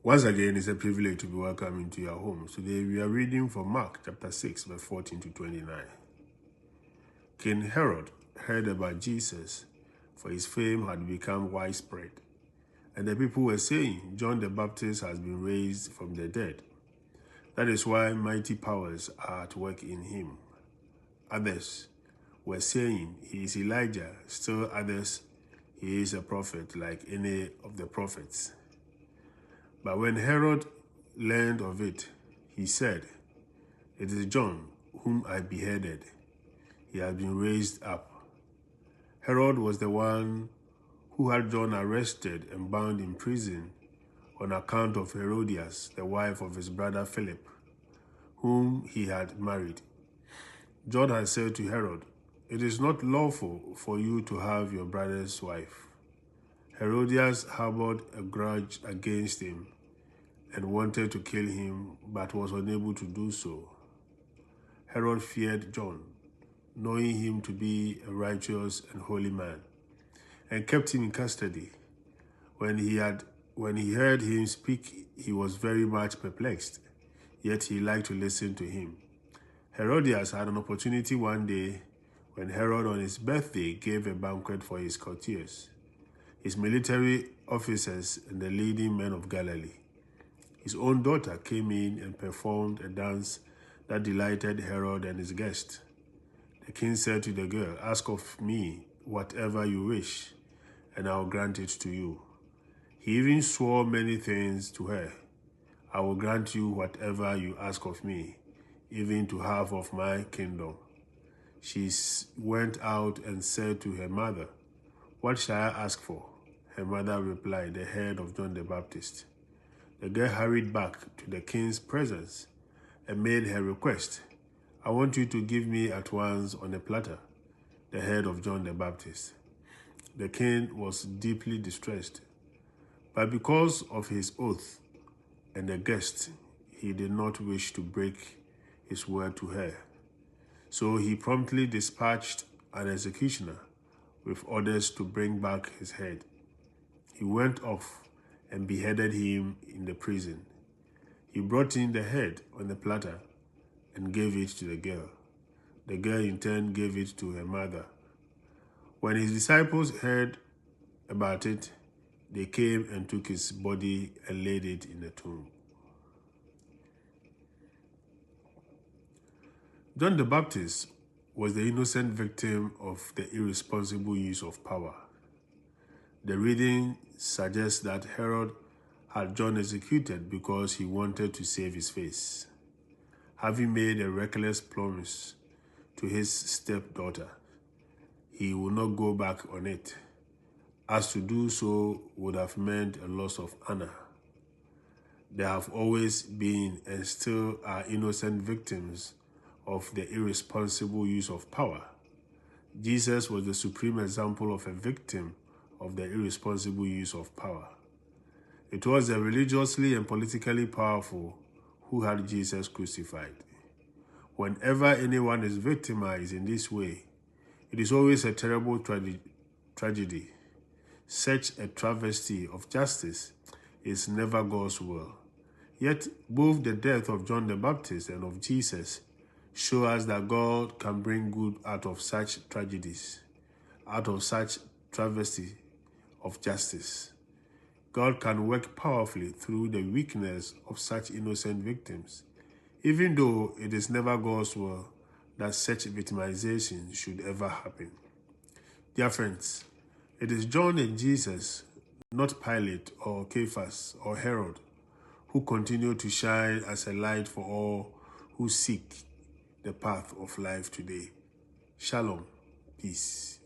Once again, it's a privilege to be welcome into your homes. Today, we are reading from Mark chapter 6, verse 14 to 29. King Herod heard about Jesus, for his fame had become widespread. And the people were saying, John the Baptist has been raised from the dead. That is why mighty powers are at work in him. Others were saying, he is Elijah. Still others, he is a prophet like any of the prophets. But when Herod learned of it, he said, it is John whom I beheaded. He has been raised up. Herod was the one who had John arrested and bound in prison on account of Herodias, the wife of his brother Philip, whom he had married. John had said to Herod, it is not lawful for you to have your brother's wife. Herodias harbored a grudge against him and wanted to kill him, but was unable to do so. Herod feared John, knowing him to be a righteous and holy man, and kept him in custody. When he heard him speak, he was very much perplexed, yet he liked to listen to him. Herodias had an opportunity one day when Herod on his birthday gave a banquet for his courtiers, his military officers, and the leading men of Galilee. His own daughter came in and performed a dance that delighted Herod and his guests. The king said to the girl, ask of me whatever you wish, and I will grant it to you. He even swore many things to her. I will grant you whatever you ask of me, even to half of my kingdom. She went out and said to her mother, what shall I ask for? Her mother replied, the head of John the Baptist. The girl hurried back to the king's presence and made her request. I want you to give me at once on a platter the head of John the Baptist. The king was deeply distressed, but because of his oath and the guest, he did not wish to break his word to her. So he promptly dispatched an executioner with orders to bring back his head. He went off and beheaded him in the prison. He brought in the head on a platter and gave it to the girl. The girl in turn gave it to her mother. When his disciples heard about it, they came and took his body and laid it in a tomb. John the Baptist was the innocent victim of the irresponsible use of power. The reading suggests that Herod had John executed because he wanted to save his face, having made a reckless promise to his stepdaughter. He would not go back on it, as to do so would have meant a loss of honor. There have always been and still are innocent victims of the irresponsible use of power. Jesus was the supreme example of a victim of the irresponsible use of power. It was the religiously and politically powerful who had Jesus crucified. Whenever anyone is victimized in this way, it is always a terrible tragedy. Such a travesty of justice is never God's will. Yet both the death of John the Baptist and of Jesus show us that God can bring good out of such tragedies, out of such travesty of justice. God can work powerfully through the weakness of such innocent victims, even though it is never God's will that such victimization should ever happen. Dear friends, it is John and Jesus, not Pilate or Caiaphas or Herod, who continue to shine as a light for all who seek the path of life today. Shalom. Peace.